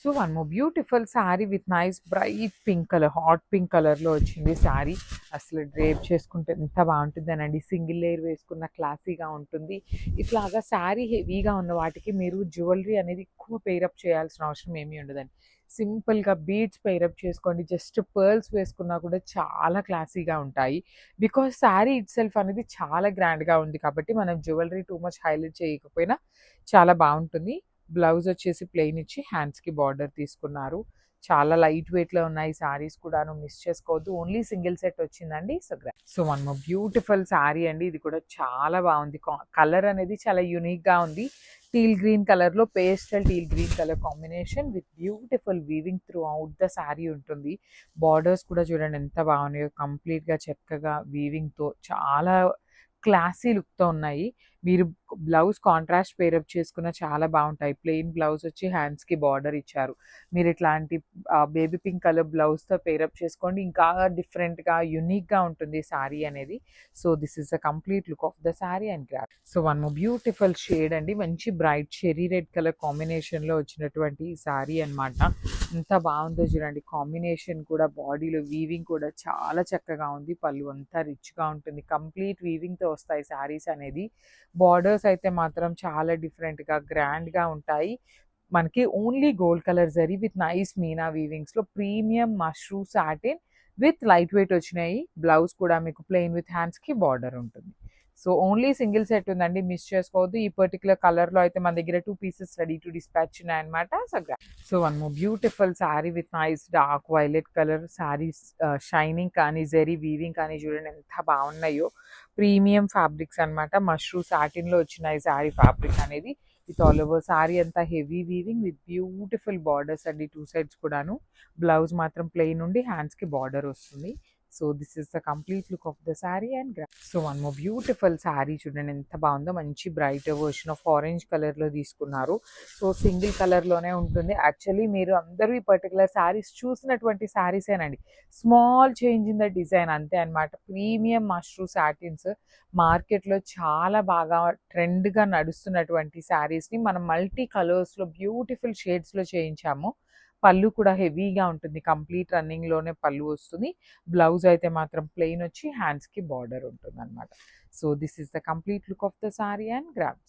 So one more beautiful sari with nice bright pink colour, hot pink కలర్‌లో వచ్చింది శారీ. అసలు drape చేసుకుంటే ఎంత బావుంటుందోనండి. సింగిల్ లేయర్ వేసుకున్న క్లాసీగా ఉంటుంది. ఇట్లాగా శారీ హెవీగా ఉన్న వాటికి మీరు జ్యువెలరీ అనేది ఎక్కువ పెయిరప్ చేయాల్సిన అవసరం ఏమీ ఉండదండి. సింపుల్‌గా బీడ్స్ పెయిరప్ చేసుకోండి. జస్ట్ పర్ల్స్ వేసుకున్నా కూడా చాలా క్లాసీగా ఉంటాయి. బికాజ్ శారీ ఇట్‌సెల్ఫ్ అనేది చాలా గ్రాండ్‌గా ఉంది కాబట్టి మనం జ్యువెలరీ టూ మచ్ హైలైట్ చేయకపోయినా చాలా బావుంటుంది. బ్లౌజ్ వచ్చేసి ప్లెయిన్ ఇచ్చి హ్యాండ్స్‌కి బార్డర్ తీసుకున్నారు. చాలా లైట్ వెయిట్‌లో ఉన్నాయి శారీస్ కూడాను, మిస్ చేసుకోవద్దు. ఓన్లీ సింగిల్ సెట్ వచ్చిందండి. So one more beautiful sari అండి. ఇది కూడా చాలా బాగుంది. కలర్ అనేది చాలా యూనిక్‌గా ఉంది. టీల్ గ్రీన్ కలర్‌లో pastel teal green colour combination with beautiful weaving through out the sari ఉంటుంది. బార్డర్స్ కూడా చూడండి ఎంత బాగున్నాయో. కంప్లీట్‌గా చక్కగా వీవింగ్‌తో చాలా క్లాసీ లుక్‌తో ఉన్నాయి. మీరు బ్లౌజ్ కాంట్రాస్ట్ పేరప్ చేసుకున్న చాలా బావుంటాయి. ప్లెయిన్ బ్లౌజ్ వచ్చి హ్యాండ్స్‌కి బార్డర్ ఇచ్చారు. మీరు ఇట్లాంటి బేబీ పింక్ కలర్ బ్లౌజ్‌తో పేరప్ చేసుకోండి. ఇంకా డిఫరెంట్‌గా, యూనిక్‌గా ఉంటుంది శారీ అనేది. So, this is the complete look of the sari and grab. So, one more beautiful shade అండి. మంచి బ్రైట్ చెర్రీ రెడ్ కలర్ కాంబినేషన్‌లో వచ్చినటువంటి ఈ శారీ అన్నమాట. ఎంత బావుందో చూడండి. కాంబినేషన్ కూడా బాడీలో వీవింగ్ కూడా చాలా చక్కగా ఉంది. పళ్ళు అంతా రిచ్‌గా ఉంటుంది. కంప్లీట్ వీవింగ్‌తో వస్తాయి శారీస్ అనేది. బార్డర్స్ అయితే మాత్రం చాలా డిఫరెంట్‌గా, గ్రాండ్‌గా ఉంటాయి. మనకి only gold colour zari with nice meena వీవింగ్స్‌లో premium mashru satin with light weight వచ్చినాయి. బ్లౌజ్ కూడా మీకు ప్లెయిన్ విత్ హ్యాండ్స్‌కి బార్డర్ ఉంటుంది. సో, ఓన్లీ సింగిల్ సెట్ ఉందండి. మిస్ చేసుకోవద్దు. ఈ పర్టిక్యులర్ కలర్‌లో అయితే మన దగ్గర 2 పీసెస్ రెడీ టు డిస్పాచ్ ఉన్నాయన్నమాట. So, one more beautiful sari with nice dark violet colour saris. Shining కానీ, జరీ వీవింగ్ కానీ చూడండి ఎంత బాగున్నాయో. ప్రీమియం ఫ్యాబ్రిక్స్ అన్నమాట. మష్రూ సాటిన్‌లో వచ్చిన ఈ శారీ ఫ్యాబ్రిక్ అనేది. విత్ ఆల్ ఓవర్ శారీ అంతా heavy weaving with beautiful borders అండి 2 సైడ్స్ కూడాను. బ్లౌజ్ మాత్రం ప్లెయిన్ ఉండి హ్యాండ్స్‌కి బార్డర్ వస్తుంది. So, this is the complete look of the sari and so, one more beautiful sari చూడండి ఎంత బాగుందో. మంచి బ్రైట్ వర్షన్ ఆఫ్ ఆరెంజ్ కలర్‌లో తీసుకున్నారు. సో, సింగిల్ కలర్‌లోనే ఉంటుంది. యాక్చువల్లీ మీరు అందరూ ఈ పర్టిక్యులర్ శారీస్ చూసినటువంటి శారీసేనండి. Small change in the design అంతే అన్నమాట. ప్రీమియం మష్రూ సాటిన్స్ మార్కెట్‌లో చాలా బాగా ట్రెండ్‌గా నడుస్తున్నటువంటి శారీస్‌ని మనం మల్టీ కలర్స్‌లో బ్యూటిఫుల్ షేడ్స్‌లో చేయించాము. పళ్ళు కూడా హెవీగా ఉంటుంది. కంప్లీట్ రన్నింగ్‌లోనే పళ్ళు వస్తుంది. బ్లౌజ్ అయితే మాత్రం ప్లెయిన్ వచ్చి హ్యాండ్స్‌కి బార్డర్ ఉంటుందన్నమాట. So, this is the complete look of the sari and grab.